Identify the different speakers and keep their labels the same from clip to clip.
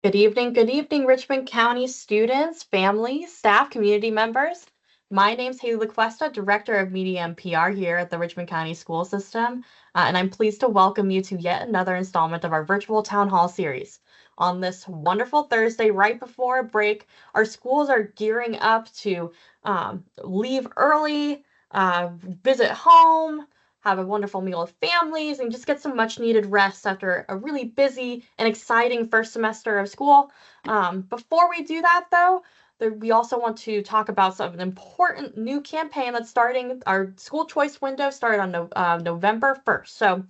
Speaker 1: Good evening, Richmond County students, families, staff, community members. My name's Haley LaQuesta, Director of Media and PR here at the Richmond County School System, and I'm pleased to welcome you to yet another installment of our virtual town hall series. On this wonderful Thursday, right before a break, our schools are gearing up to leave early, visit home, have a wonderful meal with families, and just get some much needed rest after a really busy and exciting first semester of school. Before we do that, though, we also want to talk about some important new campaign that's starting. Our school choice window started on November 1st. So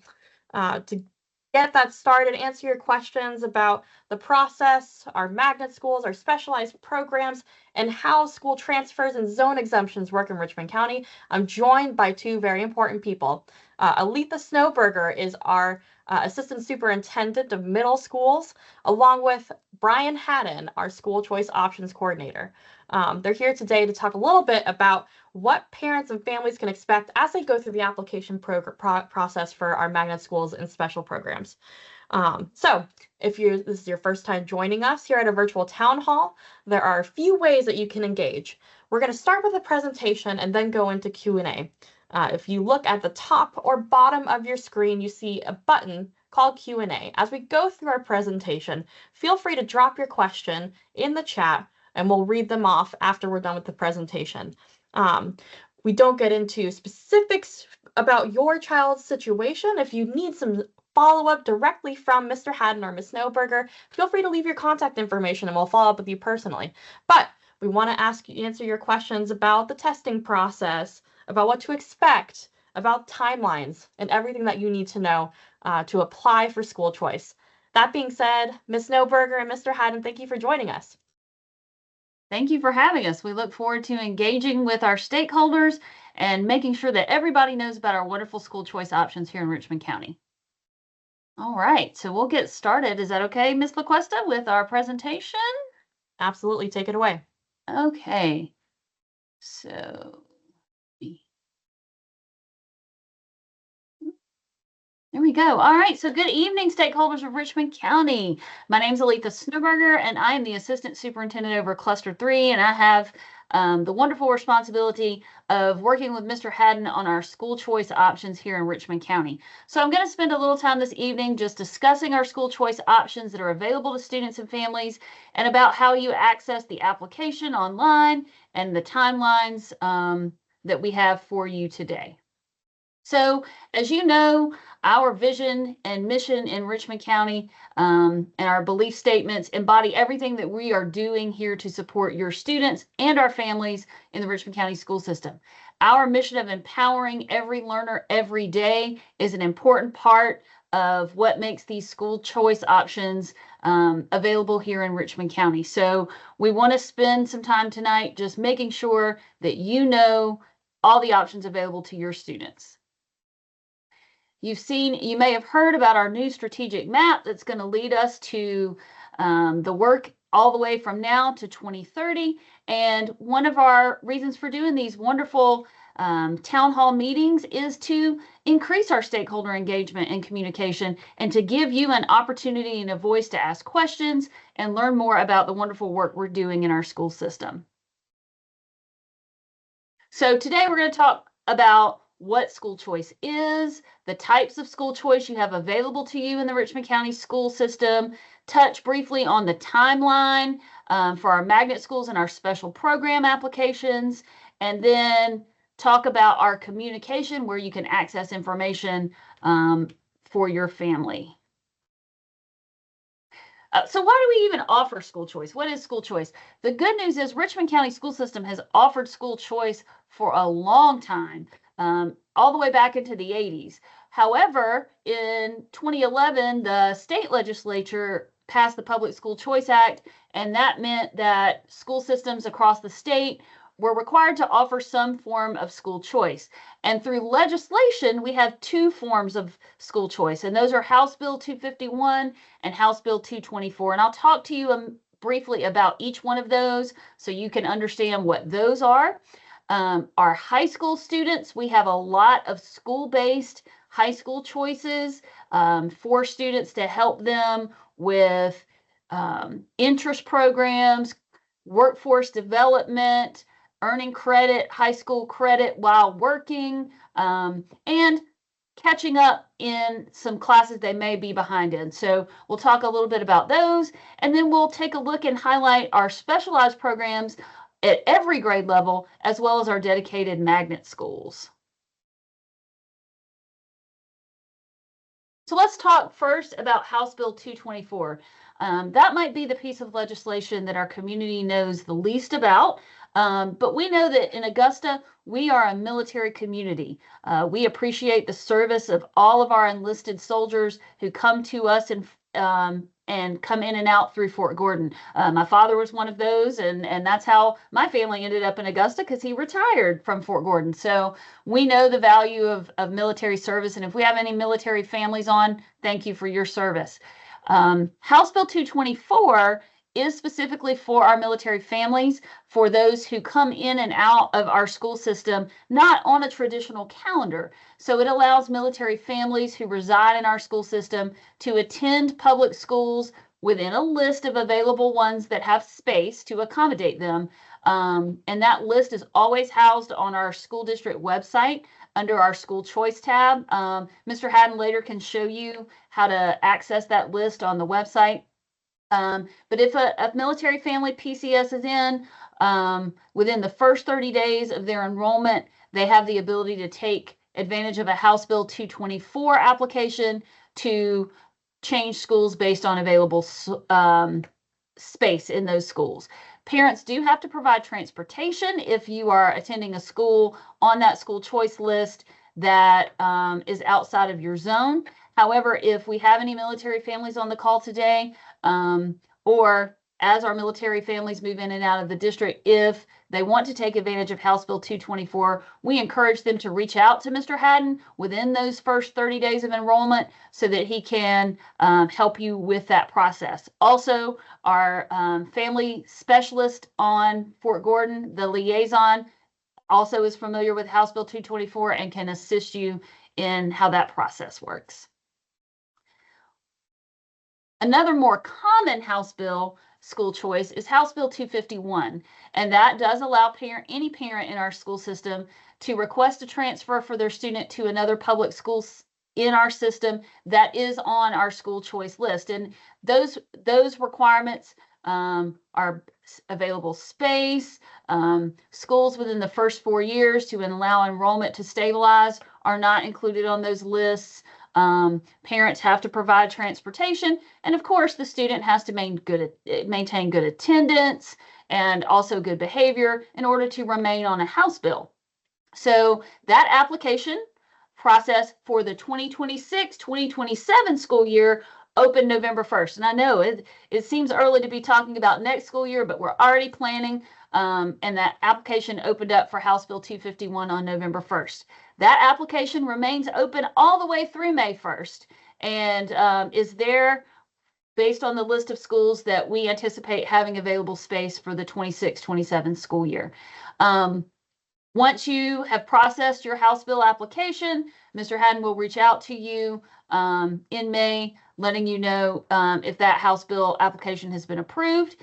Speaker 1: to get that started, answer your questions about the process, our magnet schools, our specialized programs, and how school transfers and zone exemptions work in Richmond County, I'm joined by two very important people. Aletha Snowberger is our Assistant Superintendent of Middle Schools, along with Brian Haddon, our School Choice Options Coordinator. They're here today to talk a little bit about what parents and families can expect as they go through the application process for our magnet schools and special programs. So if this is your first time joining us here at a virtual town hall, there are a few ways that you can engage. We're going to start with a presentation and then go into Q&A. If you look at the top or bottom of your screen, you see a button called Q&A. As we go through our presentation, feel free to drop your question in the chat and we'll read them off after we're done with the presentation. We don't get into specifics about your child's situation. If you need some follow-up directly from Mr. Haddon or Ms. Snowberger, feel free to leave your contact information and we'll follow up with you personally. But we want to answer your questions about the testing process, about what to expect, about timelines, and everything that you need to know to apply for school choice. That being said, Ms. Snowberger and Mr. Haddon, thank you for joining us.
Speaker 2: Thank you for having us. We look forward to engaging with our stakeholders and making sure that everybody knows about our wonderful school choice options here in Richmond County. All right, so we'll get started. Is that okay, Ms. LaQuesta, with our presentation?
Speaker 1: Absolutely, take it away.
Speaker 2: Okay, so there we go. All right, so good evening, stakeholders of Richmond County. My name is Aletha Snowberger, and I am the Assistant Superintendent over Cluster 3, and I have the wonderful responsibility of working with Mr. Haddon on our school choice options here in Richmond County. So I'm going to spend a little time this evening just discussing our school choice options that are available to students and families and about how you access the application online and the timelines that we have for you today. So, as you know, our vision and mission in Richmond County and our belief statements embody everything that we are doing here to support your students and our families in the Richmond County school system. Our mission of empowering every learner every day is an important part of what makes these school choice options available here in Richmond County. So we want to spend some time tonight just making sure that you know all the options available to your students. You may have heard about our new strategic map that's going to lead us to the work all the way from now to 2030. And one of our reasons for doing these wonderful town hall meetings is to increase our stakeholder engagement and communication and to give you an opportunity and a voice to ask questions and learn more about the wonderful work we're doing in our school system. So today we're going to talk about what school choice is, the types of school choice you have available to you in the Richmond County school system, touch briefly on the timeline for our magnet schools and our special program applications, and then talk about our communication where you can access information for your family. So why do we even offer school choice? What is school choice? The good news is Richmond County school system has offered school choice for a long time, all the way back into the 80s. However, in 2011, the state legislature passed the Public School Choice Act, and that meant that school systems across the state were required to offer some form of school choice. And through legislation, we have two forms of school choice, and those are House Bill 251 and House Bill 224. And I'll talk to you briefly about each one of those so you can understand what those are. Our high school students, we have a lot of school-based high school choices for students to help them with interest programs, workforce development, earning credit, high school credit while working, and catching up in some classes they may be behind in. So we'll talk a little bit about those, and then we'll take a look and highlight our specialized programs at every grade level, as well as our dedicated magnet schools. So let's talk first about House Bill 224. That might be the piece of legislation that our community knows the least about, but we know that in Augusta, we are a military community. We appreciate the service of all of our enlisted soldiers who come to us and come in and out through Fort Gordon. My father was one of those, and that's how my family ended up in Augusta, because he retired from Fort Gordon. So we know the value of military service, and if we have any military families on, thank you for your service. House Bill 224 is specifically for our military families, for those who come in and out of our school system, not on a traditional calendar. So it allows military families who reside in our school system to attend public schools within a list of available ones that have space to accommodate them. And that list is always housed on our school district website under our school choice tab. Mr. Haddon later can show you how to access that list on the website. But if a military family PCS is in, within the first 30 days of their enrollment, they have the ability to take advantage of a House Bill 224 application to change schools based on available space in those schools. Parents do have to provide transportation if you are attending a school on that school choice list that is outside of your zone. However, if we have any military families on the call today, or as our military families move in and out of the district, if they want to take advantage of House Bill 224, we encourage them to reach out to Mr. Haddon within those first 30 days of enrollment so that he can help you with that process. Also, our family specialist on Fort Gordon, the liaison, also is familiar with House Bill 224 and can assist you in how that process works. Another more common House Bill school choice is House Bill 251, and that does allow any parent in our school system to request a transfer for their student to another public school in our system that is on our school choice list. And those requirements are available space, schools within the first 4 years to allow enrollment to stabilize are not included on those lists. Parents have to provide transportation, and of course the student has to maintain good attendance and also good behavior in order to remain on a House bill. So that application process for the 2026-2027 school year opened November 1st. And I know it seems early to be talking about next school year, but we're already planning, and that application opened up for House Bill 251 on November 1st. That application remains open all the way through May 1st and is there based on the list of schools that we anticipate having available space for the 26-27 school year. Once you have processed your House bill application, Mr. Haddon will reach out to you in May, letting you know if that House bill application has been approved.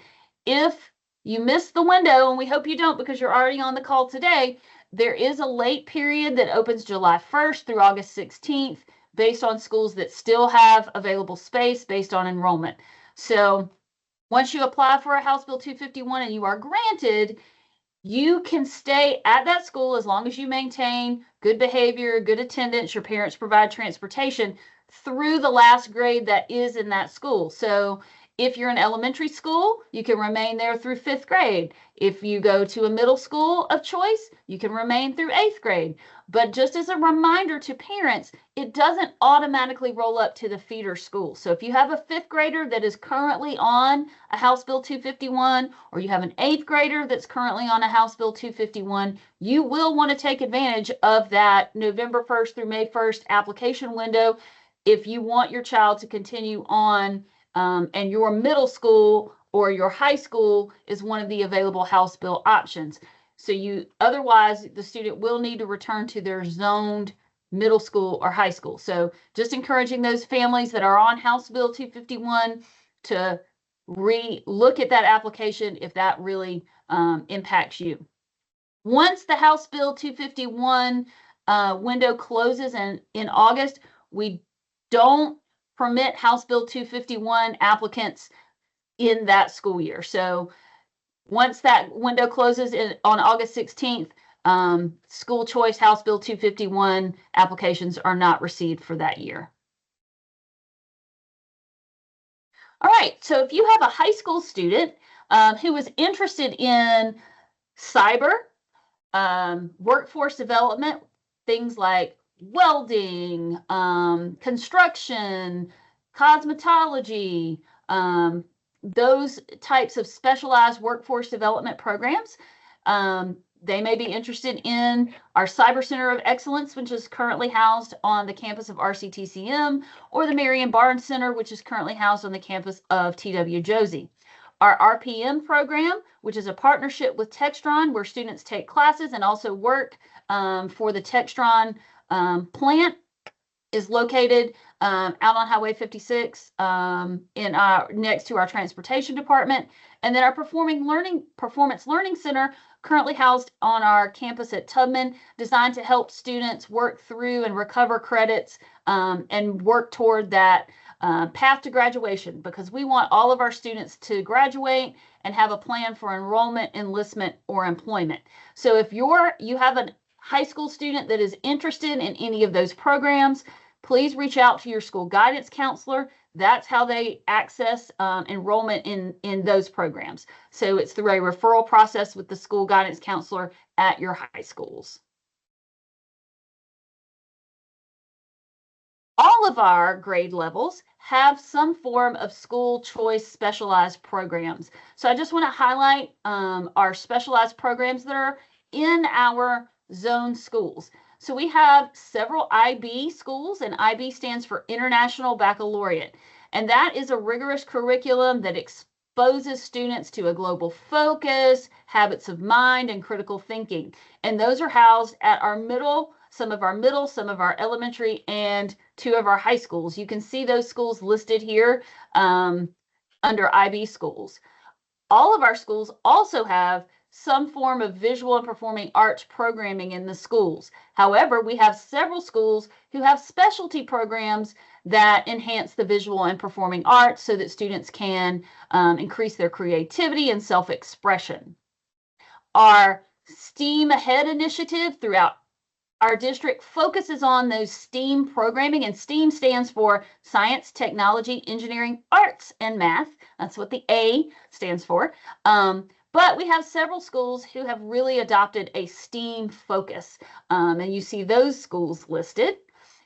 Speaker 2: If you miss the window, and we hope you don't because you're already on the call today, there is a late period that opens July 1st through August 16th based on schools that still have available space based on enrollment. So once you apply for a House Bill 251 and you are granted, you can stay at that school as long as you maintain good behavior, good attendance, your parents provide transportation through the last grade that is in that school. So if you're in elementary school, you can remain there through 5th grade. If you go to a middle school of choice, you can remain through 8th grade. But just as a reminder to parents, it doesn't automatically roll up to the feeder school. So if you have a 5th grader that is currently on a House Bill 251, or you have an 8th grader that's currently on a House Bill 251, you will want to take advantage of that November 1st through May 1st application window if you want your child to continue on and your middle school or your high school is one of the available House bill options. So otherwise the student will need to return to their zoned middle school or high school. So just encouraging those families that are on House Bill 251 to re-look at that application if that really impacts you. Once the House Bill 251 window closes in August, we don't permit House Bill 251 applicants in that school year. So once that window closes on August 16th, school choice House Bill 251 applications are not received for that year. All right, so if you have a high school student who is interested in cyber, workforce development, things like welding, construction, cosmetology, those types of specialized workforce development programs. They may be interested in our Cyber Center of Excellence, which is currently housed on the campus of RCTCM, or the Marion Barnes Center, which is currently housed on the campus of TW Josie. Our RPM program, which is a partnership with Textron, where students take classes and also work for the Textron plant, is located out on Highway 56 next to our transportation department. And then our Performance Learning Center, currently housed on our campus at Tubman, designed to help students work through and recover credits and work toward that path to graduation, because we want all of our students to graduate and have a plan for enrollment, enlistment, or employment. So if you have a high school student that is interested in any of those programs, please reach out to your school guidance counselor. That's how they access enrollment in those programs. So it's through a referral process with the school guidance counselor at your high schools. All of our grade levels have some form of school choice specialized programs. So I just want to highlight our specialized programs that are in our zone schools. So we have several IB schools, and IB stands for International Baccalaureate. And that is a rigorous curriculum that exposes students to a global focus, habits of mind, and critical thinking. And those are housed at our middle, some of our elementary, and 2 of our high schools. You can see those schools listed here under IB schools. All of our schools also have some form of visual and performing arts programming in the schools. However, we have several schools who have specialty programs that enhance the visual and performing arts so that students can increase their creativity and self-expression. Our STEAM Ahead initiative throughout our district focuses on those STEAM programming, and STEAM stands for Science, Technology, Engineering, Arts, and Math. That's what the A stands for. But we have several schools who have really adopted a STEAM focus, and you see those schools listed.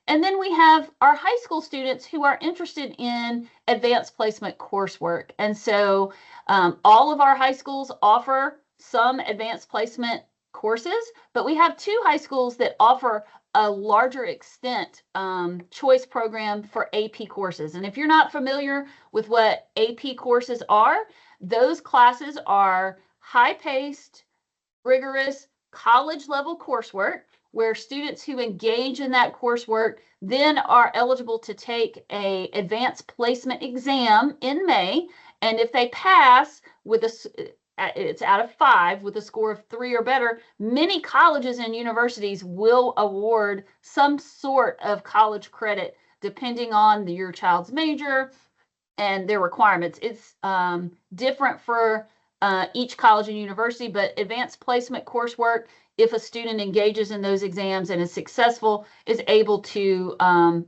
Speaker 2: And then we have our high school students who are interested in advanced placement coursework. And so all of our high schools offer some advanced placement courses, but we have 2 high schools that offer a larger extent choice program for AP courses. And if you're not familiar with what AP courses are, those classes are high-paced, rigorous, college-level coursework where students who engage in that coursework then are eligible to take an advanced placement exam in May. And if they pass with it's out of 5 with a score of 3 or better, many colleges and universities will award some sort of college credit depending on your child's major and their requirements. It's different for each college and university, but advanced placement coursework, if a student engages in those exams and is successful, is able to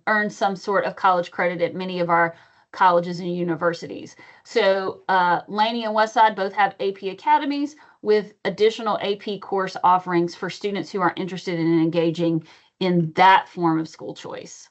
Speaker 2: earn some sort of college credit at many of our colleges and universities. So Laney and Westside both have AP academies with additional AP course offerings for students who are interested in engaging in that form of school choice.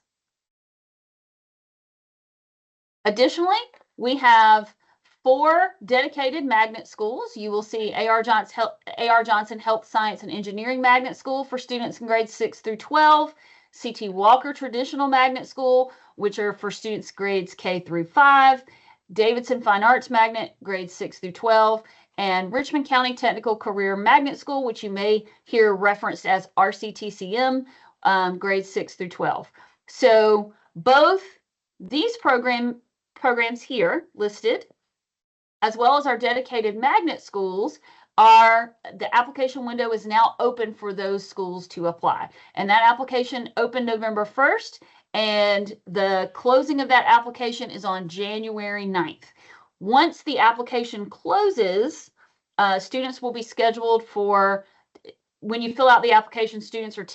Speaker 2: Additionally, we have 4 dedicated magnet schools. You will see A.R. Johnson Health Science and Engineering Magnet School for students in grades 6 through 12, C.T. Walker Traditional Magnet School, which are for students grades K through 5, Davidson Fine Arts Magnet, grades 6 through 12, and Richmond County Technical Career Magnet School, which you may hear referenced as RCTCM, grades 6 through 12. So both these programs here listed as well as our dedicated magnet schools, the application window is now open for those schools to apply. And that application opened November 1st, and the closing of that application is on January 9th. Once the application closes, students will be scheduled for, when you fill out the application, students are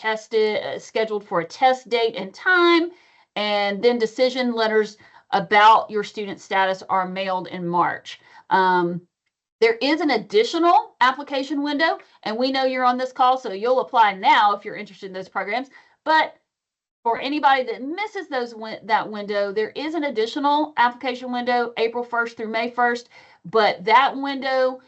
Speaker 2: scheduled for a test date and time, and then decision letters about your student status are mailed in March. There is an additional application window, and we know you're on this call, so you'll apply now if you're interested in those programs. But for anybody that misses that window, there is an additional application window, April 1st through May 1st, but that window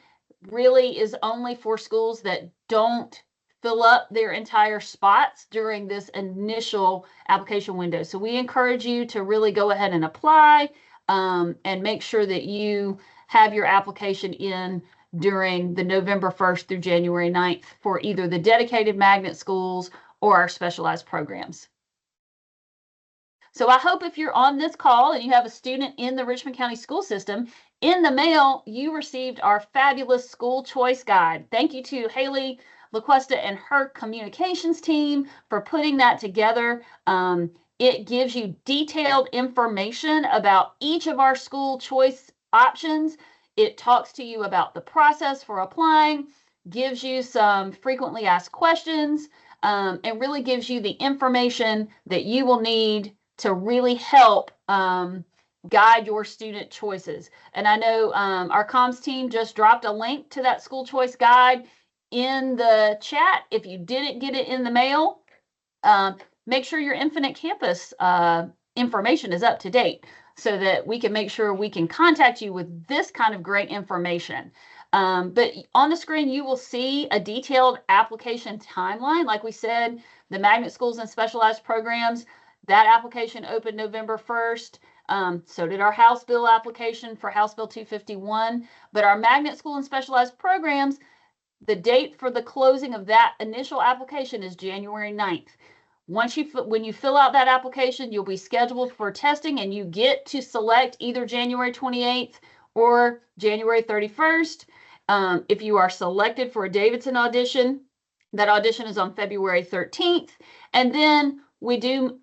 Speaker 2: really is only for schools that don't fill up their entire spots during this initial application window. So we encourage you to really go ahead and apply, and make sure that you have your application in during the November 1st through January 9th for either the dedicated magnet schools or our specialized programs. So I hope if you're on this call and you have a student in the Richmond County school system, in the mail, you received our fabulous school choice guide. Thank you to Haley LaQuesta and her communications team for putting that together. It gives you detailed information about each of our school choice options. It talks to you about the process for applying, gives you some frequently asked questions, and really gives you the information that you will need to really help guide your student choices. And I know our comms team just dropped a link to that school choice guide in the chat. If you didn't get it in the mail, make sure your Infinite Campus information is up to date so that we can make sure we can contact you with this kind of great information. But on the screen, you will see a detailed application timeline. Like we said, the magnet schools and specialized programs, that application opened November 1st. So did our House Bill application for House Bill 251. But our magnet school and specialized programs, the date for the closing of that initial application is January 9th. When you fill out that application, you'll be scheduled for testing, and you get to select either January 28th or January 31st. If you are selected for a Davidson audition, that audition is on February 13th. And then we do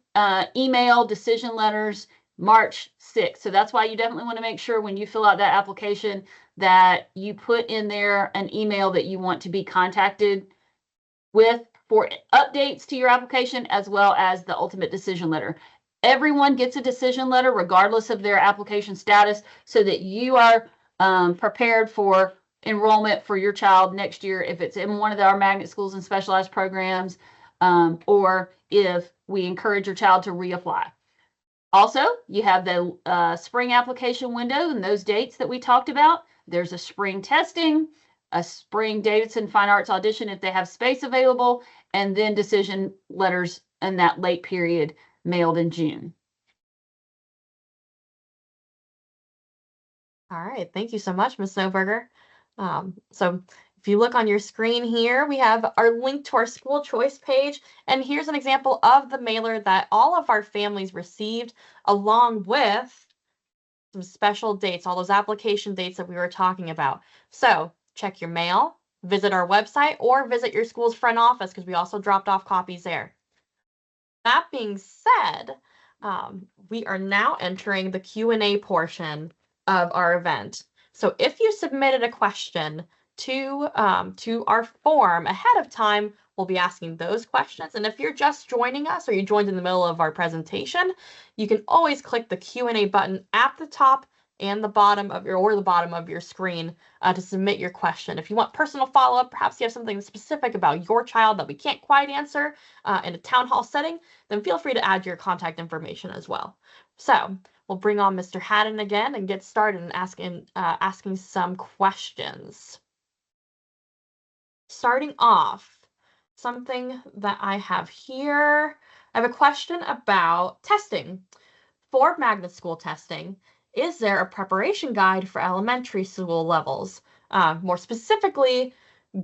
Speaker 2: email decision letters March 6th. So that's why you definitely want to make sure when you fill out that application that you put in there an email that you want to be contacted with for updates to your application, as well as the ultimate decision letter. Everyone gets a decision letter regardless of their application status, so that you are prepared for enrollment for your child next year if it's in one of our magnet schools and specialized programs, or if we encourage your child to reapply. Also, you have the spring application window and those dates that we talked about. There's a spring testing, a spring Davidson Fine Arts audition if they have space available, and then decision letters in that late period mailed in June.
Speaker 1: All right, thank you so much, Ms. Snowberger. So if you look on your screen here, we have our link to our school choice page, and here's an example of the mailer that all of our families received, along with some special dates, all those application dates that we were talking about. So check your mail, visit our website, or visit your school's front office, because we also dropped off copies there. That being said, we are now entering the Q&A portion of our event. So if you submitted a question to our form ahead of time, we'll be asking those questions. And if you're just joining us, or you joined in the middle of our presentation, you can always click the Q&A button at the top and the bottom of your screen to submit your question. If you want personal follow-up, perhaps you have something specific about your child that we can't quite answer in a town hall setting, then feel free to add your contact information as well. So we'll bring on Mr. Haddon again and get started in asking some questions. Starting off, something that I have here, I have a question about testing. For magnet school testing, is there a preparation guide for elementary school levels? More specifically,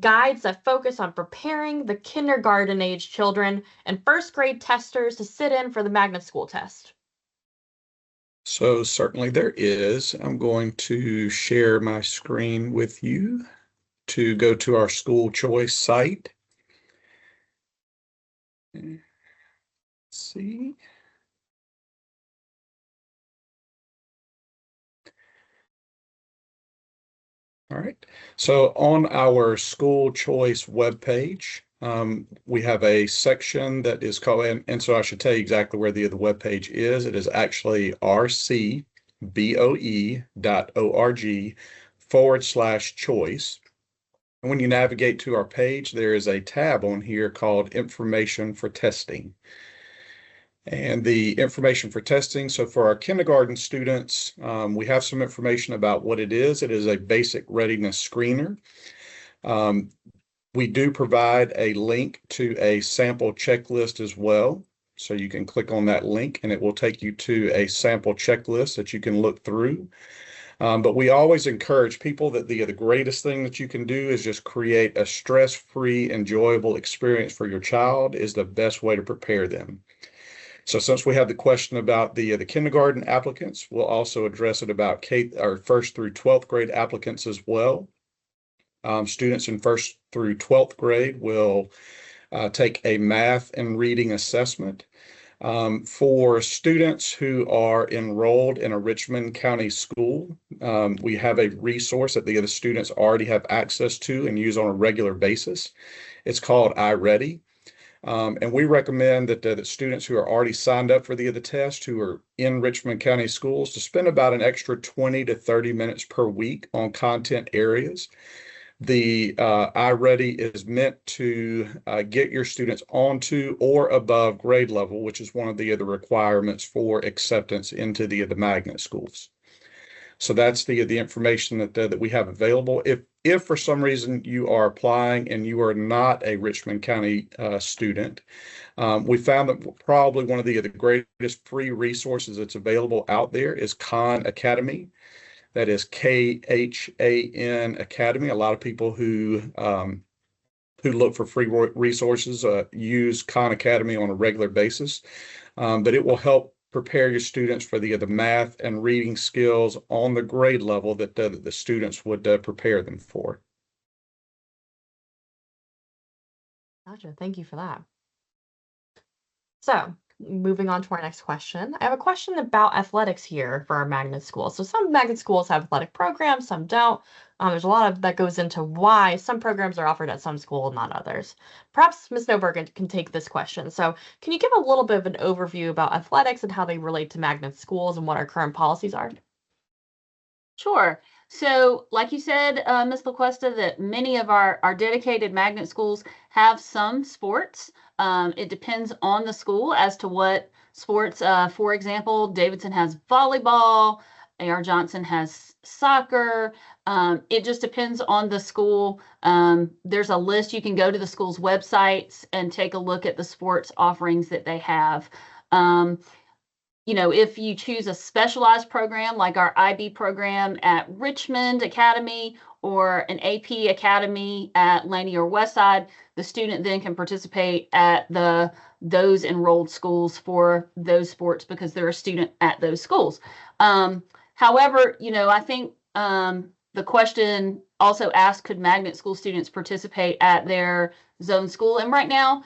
Speaker 1: guides that focus on preparing the kindergarten age children and first grade testers to sit in for the magnet school test.
Speaker 3: So certainly there is. I'm going to share my screen with you to go to our school choice site. Let's see. All right. So on our school choice webpage, we have a section that is called, and so I should tell you exactly where the webpage is. It is actually rcboe.org/choice. And when you navigate to our page, there is a tab on here called Information for Testing. And the information for testing, so for our kindergarten students, we have some information about what it is. It is a basic readiness screener. We do provide a link to a sample checklist as well. So you can click on that link and it will take you to a sample checklist that you can look through. But we always encourage people that the greatest thing that you can do is just create a stress-free, enjoyable experience for your child is the best way to prepare them. So since we have the question about the kindergarten applicants, we'll also address it about first through 12th grade applicants as well. Students in first through 12th grade will take a math and reading assessment. For students who are enrolled in a Richmond County school, we have a resource that the students already have access to and use on a regular basis. It's called iReady. And we recommend that students who are already signed up for the test, who are in Richmond County schools, to spend about an extra 20 to 30 minutes per week on content areas. The iReady is meant to get your students onto or above grade level, which is one of the requirements for acceptance into the magnet schools. So that's the information that we have available. If for some reason you are applying and you are not a Richmond County student, we found that probably one of the greatest free resources that's available out there is Khan Academy. That is KHAN Academy. A lot of people who look for free resources use Khan Academy on a regular basis, but it will help prepare your students for the math and reading skills on the grade level that the students would prepare them for.
Speaker 1: Gotcha. Thank you for that. So, moving on to our next question. I have a question about athletics here for our magnet schools. So some magnet schools have athletic programs, some don't. There's a lot of that goes into why some programs are offered at some schools, not others. Perhaps Ms. Noberg can take this question. So can you give a little bit of an overview about athletics and how they relate to magnet schools and what our current policies are?
Speaker 2: Sure. So, like you said, Ms. LaQuesta, that many of our dedicated magnet schools have some sports. It depends on the school as to what sports. For example, Davidson has volleyball, A.R. Johnson has soccer. It just depends on the school. There's a list. You can go to the school's websites and take a look at the sports offerings that they have. If you choose a specialized program like our IB program at Richmond Academy or an AP Academy at Laney or Westside, the student then can participate at those enrolled schools for those sports because they're a student at those schools. However, I think the question also asked, could magnet school students participate at their zone school? And right now,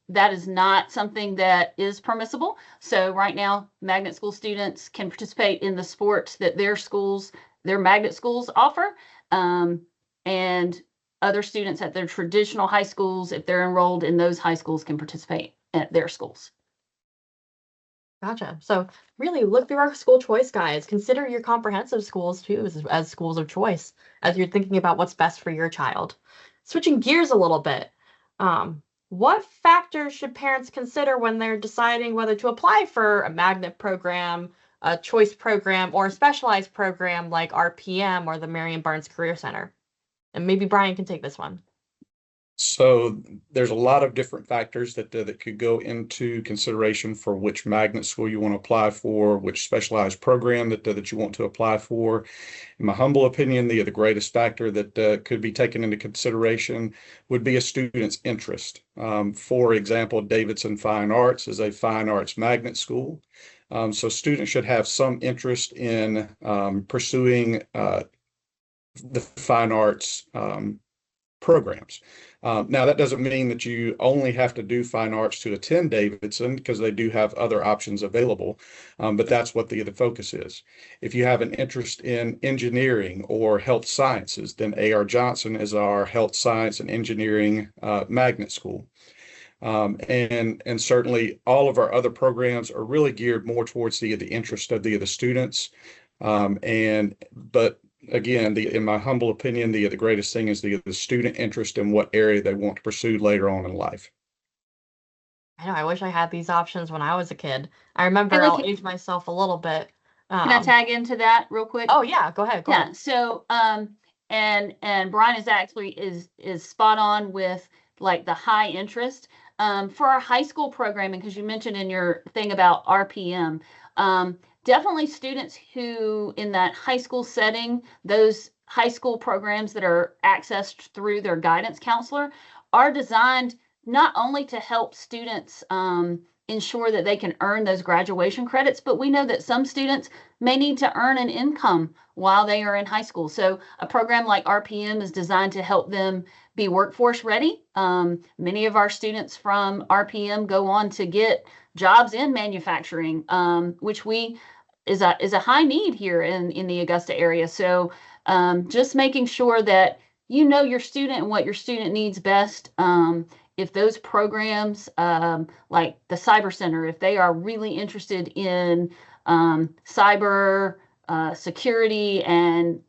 Speaker 2: that is not something that is permissible. So right now, magnet school students can participate in the sports that their magnet schools offer. And other students at their traditional high schools, if they're enrolled in those high schools, can participate at their schools.
Speaker 1: Gotcha. So really look through our school choice guides. Consider your comprehensive schools too as schools of choice as you're thinking about what's best for your child. Switching gears a little bit. What factors should parents consider when they're deciding whether to apply for a magnet program, a choice program, or a specialized program like RPM or the Marion Barnes Career Center? And maybe Brian can take this one.
Speaker 3: So there's a lot of different factors that could go into consideration for which magnet school you want to apply for, which specialized program that you want to apply for. In my humble opinion, the greatest factor that could be taken into consideration would be a student's interest. For example, Davidson Fine Arts is a fine arts magnet school. So students should have some interest in pursuing the fine arts programs. Now, that doesn't mean that you only have to do fine arts to attend Davidson, because they do have other options available, but that's what the focus is. If you have an interest in engineering or health sciences, then A.R. Johnson is our health science and engineering magnet school. And certainly all of our other programs are really geared more towards the interest of the students. But again, in my humble opinion, the greatest thing is the student interest in what area they want to pursue later on in life.
Speaker 1: I know, I wish I had these options when I was a kid. I remember,
Speaker 2: And
Speaker 1: I'll
Speaker 2: like,
Speaker 1: age myself a little bit.
Speaker 2: can I tag into that real quick?
Speaker 1: Oh yeah, go ahead. Go
Speaker 2: Yeah.
Speaker 1: ahead.
Speaker 2: So, and Brian is actually is spot on with like the high interest. For our high school programming, because you mentioned in your thing about RPM, definitely students who in that high school setting, those high school programs that are accessed through their guidance counselor are designed not only to help students ensure that they can earn those graduation credits, but we know that some students may need to earn an income while they are in high school. So a program like RPM is designed to help them be workforce ready. Many of our students from RPM go on to get jobs in manufacturing, which is a high need here in the Augusta area. So just making sure that you know your student and what your student needs best. If those programs, like the Cyber Center, if they are really interested in cyber security and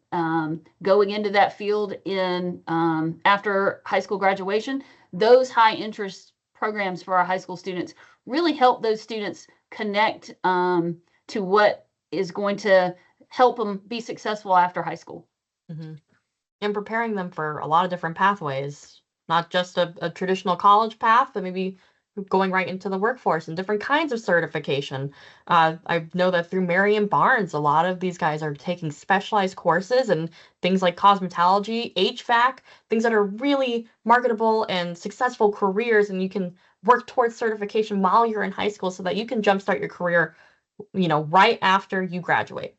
Speaker 2: going into that field in after high school graduation, those high interest programs for our high school students really help those students connect to what is going to help them be successful after high school.
Speaker 1: Mm-hmm. And preparing them for a lot of different pathways, not just a traditional college path, but maybe going right into the workforce and different kinds of certification. I know that through Marion Barnes, a lot of these guys are taking specialized courses and things like cosmetology, HVAC, things that are really marketable and successful careers, and you can work towards certification while you're in high school so that you can jumpstart your career, right after you graduate.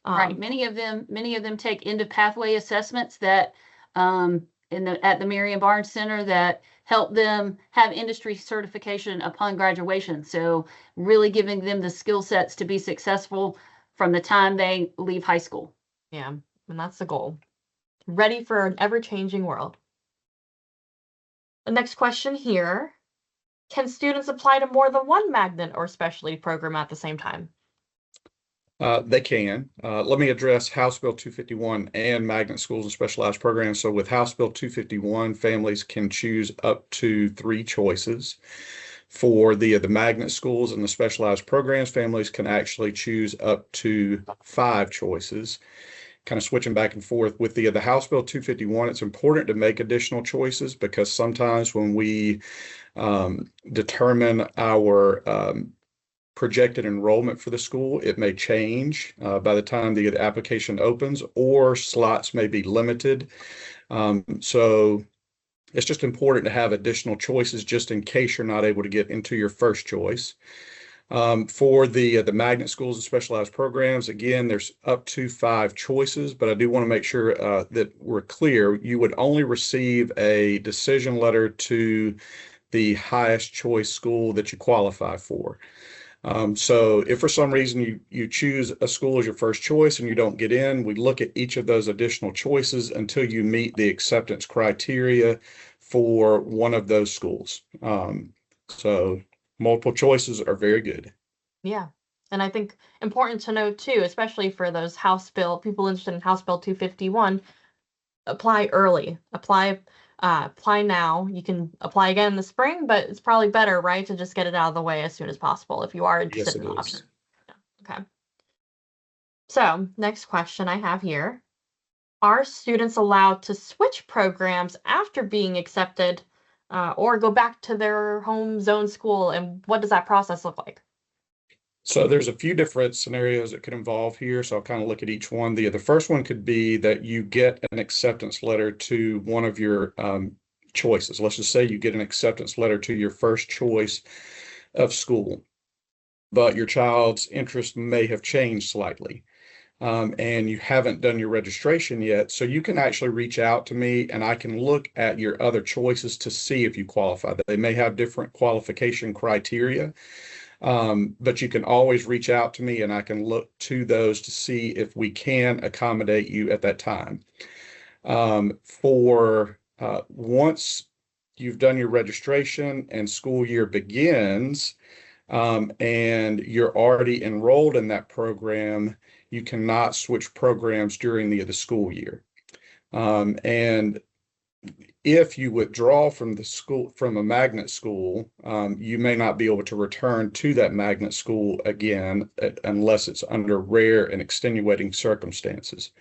Speaker 2: Right. Many of them take end of pathway assessments that at the Marion Barnes Center that help them have industry certification upon graduation. So really giving them the skill sets to be successful from the time they leave high school.
Speaker 1: Yeah, and that's the goal. Ready for an ever-changing world. The next question here: can students apply to more than one magnet or specialty program at the same time?
Speaker 3: They can. Let me address House Bill 251 and magnet schools and specialized programs. So with House Bill 251, families can choose up to 3 choices. For the magnet schools and the specialized programs, families can actually choose up to 5 choices. Kind of switching back and forth with the House Bill 251, it's important to make additional choices, because sometimes when we determine our projected enrollment for the school, it may change by the time the application opens, or slots may be limited. So it's just important to have additional choices just in case you're not able to get into your first choice. For the magnet schools and specialized programs, again, there's up to 5 choices, but I do want to make sure that we're clear. You would only receive a decision letter to the highest choice school that you qualify for. So if for some reason you choose a school as your first choice and you don't get in, we look at each of those additional choices until you meet the acceptance criteria for one of those schools. So multiple choices are very good.
Speaker 1: Yeah. And I think important to note too, especially for those people interested in House Bill 251, apply early. Apply now. You can apply again in the spring, but it's probably better, right, to just get it out of the way as soon as possible if you are interested in the option. Yeah. Okay. So next question I have here: are students allowed to switch programs after being accepted, or go back to their home zone school, and what does that process look like?
Speaker 3: So there's a few different scenarios that could involve here. So I'll kind of look at each one. The first one could be that you get an acceptance letter to one of your choices. Let's just say you get an acceptance letter to your first choice of school. but your child's interest may have changed slightly. And you haven't done your registration yet. So you can actually reach out to me and I can look at your other choices to see if you qualify. They may have different qualification criteria, but you can always reach out to me and I can look to those to see if we can accommodate you at that time. For once you've done your registration and school year begins, and you're already enrolled in that program, you cannot switch programs during the school year. And if you withdraw from the school, from a magnet school, you may not be able to return to that magnet school again unless it's under rare and extenuating circumstances.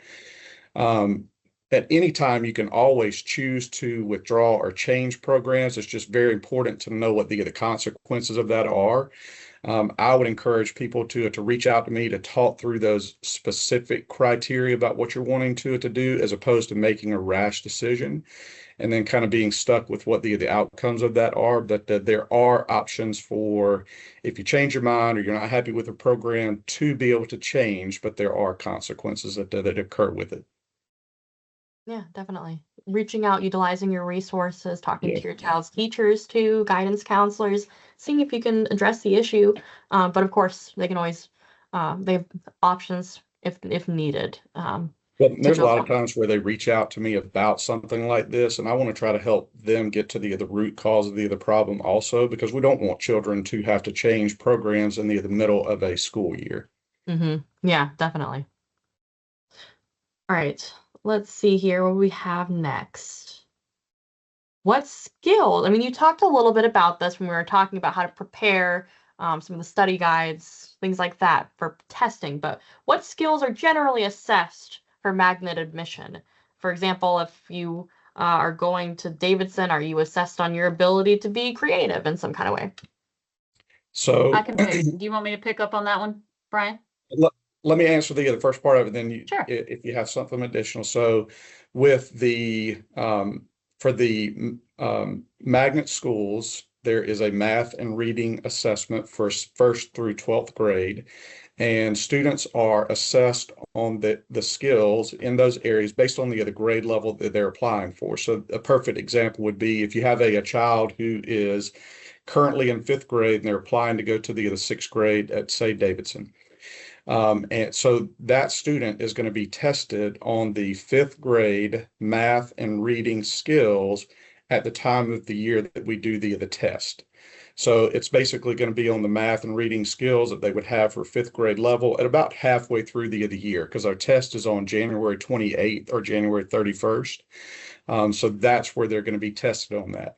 Speaker 3: At any time, you can always choose to withdraw or change programs. It's just very important to know what the consequences of that are. I would encourage people to reach out to me to talk through those specific criteria about what you're wanting to do, as opposed to making a rash decision and then kind of being stuck with what the outcomes of that are. But there are options for, if you change your mind or you're not happy with the program, to be able to change, but there are consequences that occur with it.
Speaker 1: Yeah, definitely. Reaching out, utilizing your resources, talking
Speaker 3: Yeah.
Speaker 1: to your child's teachers too, guidance counselors, seeing if you can address the issue. But of course, they can always, they have options if needed.
Speaker 3: But there's a
Speaker 1: go
Speaker 3: lot of
Speaker 1: on.
Speaker 3: times where they reach out to me about something like this, and I want to try to help them get to the root cause of the problem also, because we don't want children to have to change programs in the middle of a school year.
Speaker 1: Yeah, definitely. All right, let's see here what we have next. What skills? I mean, you talked a little bit about this when we were talking about how to prepare some of the study guides, things like that for testing, but what skills are generally assessed for magnet admission? For example, if you are going to Davidson, are you assessed on your ability to be creative in some kind of way?
Speaker 3: So
Speaker 2: I can pick. Do you want me to pick up on that one, Brian?
Speaker 3: let me answer the first part of it, then
Speaker 2: Sure.
Speaker 3: if you have something additional. So with the for the magnet schools, there is a math and reading assessment for first through 12th grade, and students are assessed on the skills in those areas based on the grade level that they're applying for. So a perfect example would be if you have a child who is currently in 5th grade and they're applying to go to the 6th grade at, say, Davidson. And so that student is going to be tested on the 5th grade math and reading skills at the time of the year that we do the test. So it's basically going to be on the math and reading skills that they would have for 5th grade level at about halfway through the year, because our test is on January 28th or January 31st. So that's where they're going to be tested on that.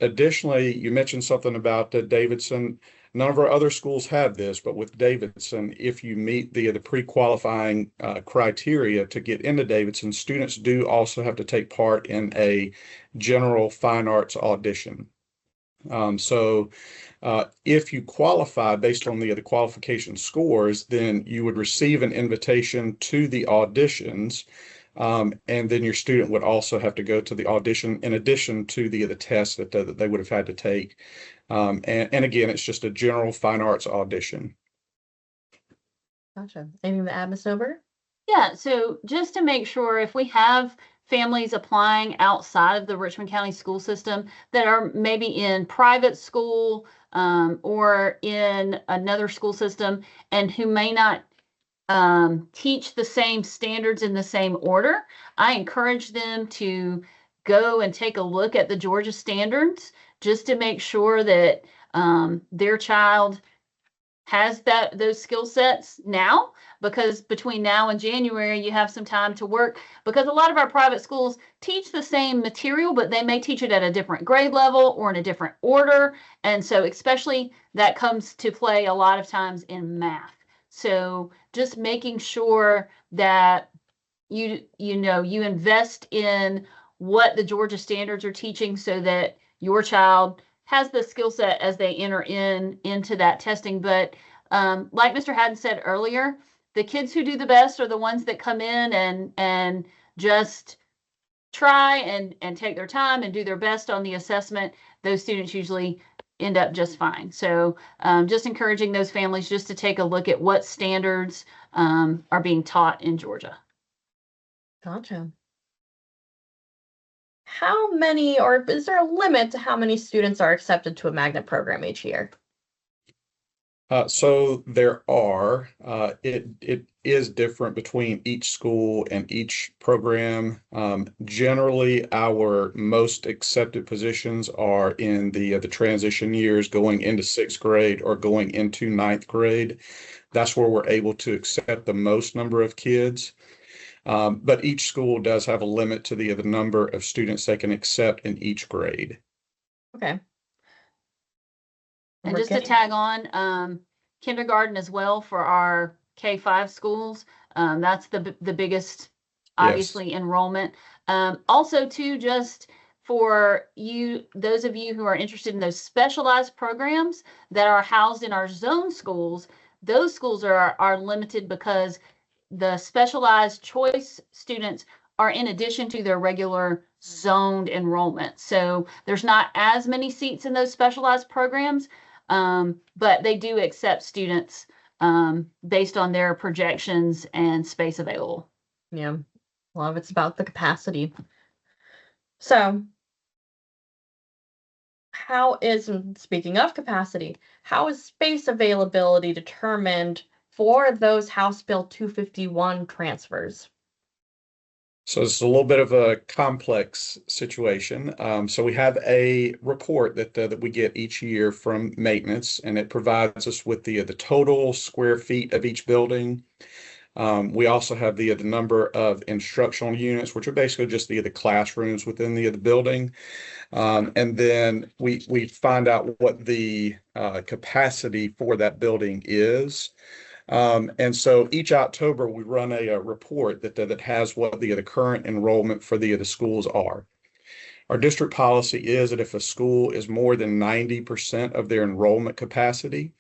Speaker 3: Additionally, you mentioned something about Davidson. None of our other schools have this, but with Davidson, if you meet the pre-qualifying criteria to get into Davidson, students do also have to take part in a general fine arts audition. So if you qualify based on the qualification scores, then you would receive an invitation to the auditions. And then your student would also have to go to the audition in addition to the test that they would have had to take. And again, it's just a general fine arts audition.
Speaker 1: Gotcha. Anything to add, Ms. Nober?
Speaker 2: Yeah, so just to make sure, if we have families applying outside of the Richmond County school system that are maybe in private school or in another school system and who may not teach the same standards in the same order, I encourage them to go and take a look at the Georgia standards just to make sure that their child has those skill sets now, because between now and January you have some time to work, because a lot of our private schools teach the same material, but they may teach it at a different grade level or in a different order. And so especially that comes to play a lot of times in math. So just making sure that you invest in what the Georgia standards are teaching so that your child has the skill set as they enter into that testing. But like Mr. Haddon said earlier, the kids who do the best are the ones that come in and just try and take their time and do their best on the assessment. Those students usually end up just fine. So just encouraging those families just to take a look at what standards are being taught in Georgia.
Speaker 1: Gotcha. How many, or is there a limit to how many students are accepted to a magnet program each year?
Speaker 3: So there are, it is different between each school and each program. Generally, our most accepted positions are in the transition years going into sixth grade or going into ninth grade. That's where we're able to accept the most number of kids. But each school does have a limit to the number of students they can accept in each grade.
Speaker 1: Okay.
Speaker 2: And just to tag on, kindergarten as well for our K-5 schools. That's the biggest, obviously, enrollment. Also, too, just for you, those of you who are interested in those specialized programs that are housed in our zone schools, those schools are limited because the specialized choice students are in addition to their regular zoned enrollment. So there's not as many seats in those specialized programs, but they do accept students based on their projections and space available.
Speaker 1: Yeah, a lot of it's about the capacity. So speaking of capacity, how is space availability determined for those House Bill 251 transfers?
Speaker 3: So it's a little bit of a complex situation. So we have a report that we get each year from maintenance, and it provides us with the total square feet of each building. We also have the number of instructional units, which are basically just the classrooms within the building. And then we find out what the capacity for that building is. And so each October we run a report that has what the current enrollment for the schools are. Our district policy is that if a school is more than 90% of their enrollment capacity,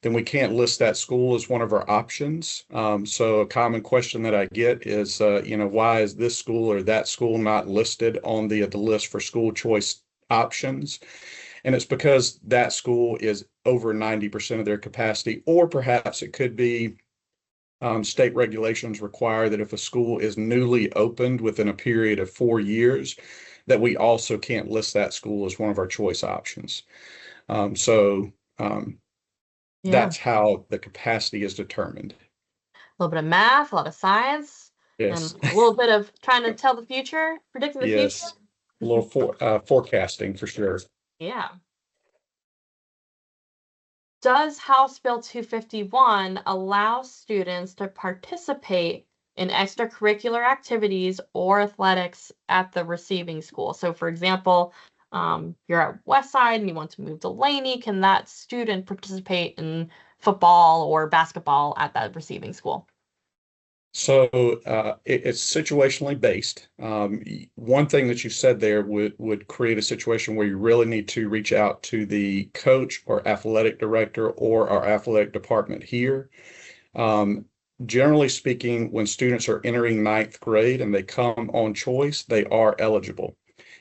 Speaker 3: then we can't list that school as one of our options. So a common question that I get is, why is this school or that school not listed on the list for school choice options? And it's because that school is over 90% of their capacity, or perhaps it could be state regulations require that if a school is newly opened within a period of 4 years, that we also can't list that school as one of our choice options. That's how the capacity is determined.
Speaker 1: A little bit of math, a lot of science,
Speaker 3: Yes.
Speaker 1: and a little bit of trying to tell the future, predicting the
Speaker 3: Yes.
Speaker 1: future.
Speaker 3: A little forecasting for sure.
Speaker 1: Yeah. Does House Bill 251 allow students to participate in extracurricular activities or athletics at the receiving school? So, for example, you're at Westside and you want to move to Laney, can that student participate in football or basketball at that receiving school?
Speaker 3: So it's situationally based. One thing that you said there would create a situation where you really need to reach out to the coach or athletic director or our athletic department here. Generally speaking, when students are entering ninth grade and they come on choice, they are eligible.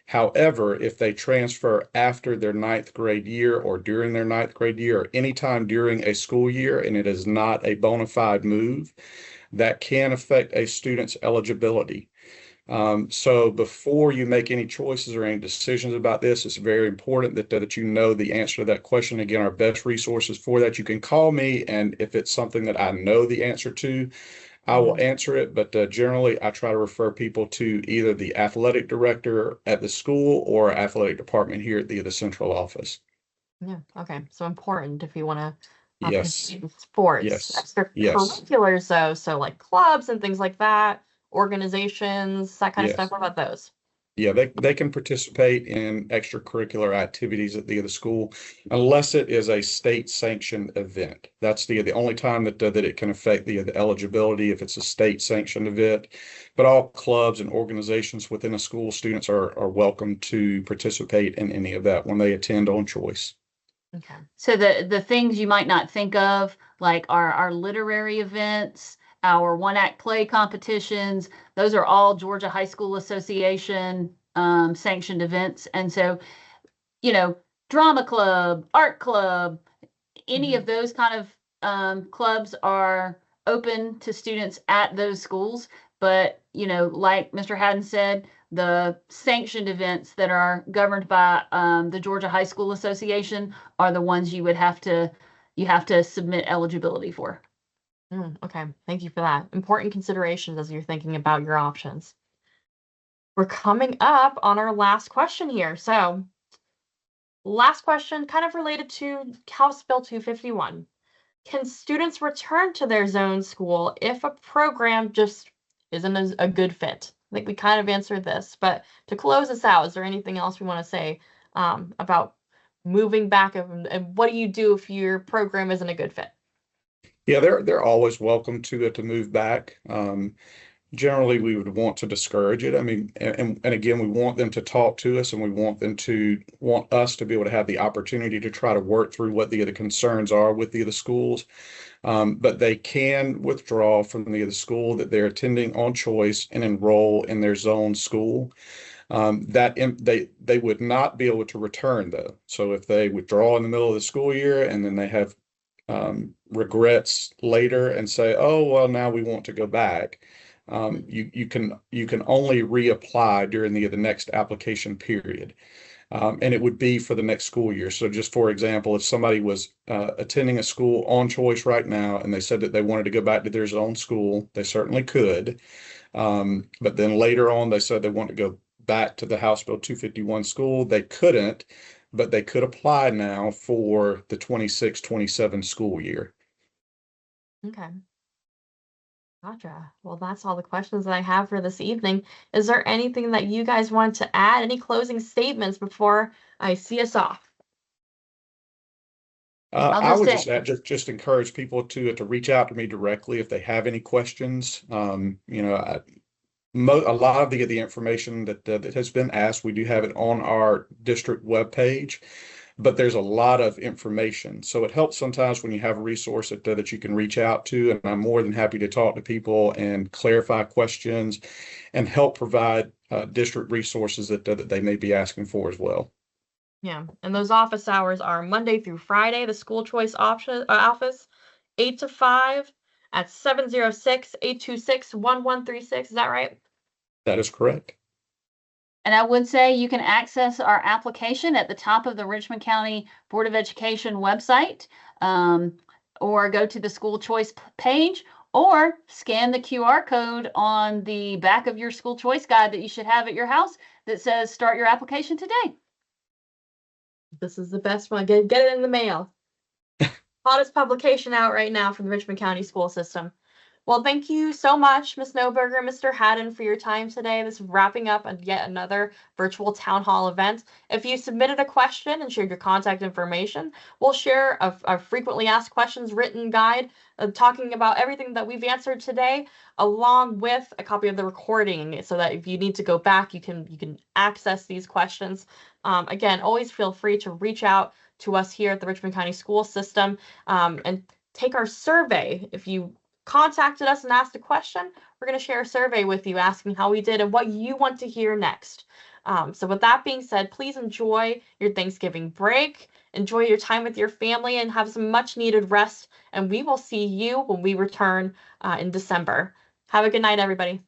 Speaker 3: However, if they transfer after their ninth grade year or during their ninth grade year or anytime during a school year and it is not a bona fide move, that can affect a student's eligibility. So before you make any choices or any decisions about this, it's very important that you know the answer to that question. Again, our best resources for that, you can call me, and if it's something that I know the answer to, I will answer it. But generally, I try to refer people to either the athletic director at the school or athletic department here at the central office.
Speaker 1: Yeah, okay. So important if you want to
Speaker 3: Yes.
Speaker 1: participate in sports.
Speaker 3: Yes.
Speaker 1: Extracurriculars, though, so like clubs and things like that, organizations, that kind of
Speaker 3: Yes.
Speaker 1: stuff. What about those?
Speaker 3: Yeah, they can participate in extracurricular activities at the school unless it is a state sanctioned event. That's the only time that it can affect the eligibility if it's a state sanctioned event. But all clubs and organizations within a school, students are welcome to participate in any of that when they attend on choice.
Speaker 1: Okay.
Speaker 2: So the things you might not think of, like our literary events, our one-act play competitions, those are all Georgia High School Association sanctioned events. And so, drama club, art club, any of those kind of clubs are open to students at those schools. But, you know, like Mr. Haddon said, the sanctioned events that are governed by the Georgia High School Association are the ones you have to submit eligibility for.
Speaker 1: Okay, thank you for that. Important considerations as you're thinking about your options. We're coming up on our last question here. So, last question, kind of related to House Bill 251. Can students return to their zone school if a program just isn't a good fit? I think we kind of answered this, but to close us out, is there anything else we want to say about moving back, and what do you do if your program isn't a good fit?
Speaker 3: Yeah, they're always welcome to move back. Generally, we would want to discourage it. I mean, and again, we want them to talk to us, and we want us to be able to have the opportunity to try to work through what the other concerns are with the other schools. But they can withdraw from the other school that they're attending on choice and enroll in their zone school. They would not be able to return though. So if they withdraw in the middle of the school year and then they have regrets later and say, "Oh, well, now we want to go back." You can only reapply during the next application period, and it would be for the next school year. So, just for example, if somebody was attending a school on choice right now and they said that they wanted to go back to their own school, they certainly could. But then later on, they said they want to go back to the House Bill 251 school. They couldn't, but they could apply now for the 26-27 school year.
Speaker 1: Okay. Gotcha. Well, that's all the questions that I have for this evening. Is there anything that you guys want to add? Any closing statements before I see us off?
Speaker 3: I would just encourage people to reach out to me directly if they have any questions. You know, a lot of the information that has been asked, we do have it on our district webpage, but there's a lot of information. So it helps sometimes when you have a resource that you can reach out to, and I'm more than happy to talk to people and clarify questions and help provide district resources that they may be asking for as well.
Speaker 1: Yeah, and those office hours are Monday through Friday, the school choice office, 8 to 5 at 706-826-1136. Is that right?
Speaker 3: That is correct.
Speaker 2: And I would say you can access our application at the top of the Richmond County Board of Education website, or go to the school choice page, or scan the QR code on the back of your school choice guide that you should have at your house that says start your application today.
Speaker 1: This is the best one. Get it in the mail. Hottest publication out right now from the Richmond County school system. Well, thank you so much, Ms. Noberger and Mr. Haddon, for your time today. This is wrapping up yet another virtual town hall event. If you submitted a question and shared your contact information, we'll share a frequently asked questions written guide talking about everything that we've answered today, along with a copy of the recording, so that if you need to go back, you can access these questions. Again, always feel free to reach out to us here at the Richmond County School System and take our survey. If you contacted us and asked a question, we're going to share a survey with you asking how we did and what you want to hear next. So with that being said, please enjoy your Thanksgiving break, enjoy your time with your family, and have some much needed rest. And we will see you when we return in December. Have a good night, everybody.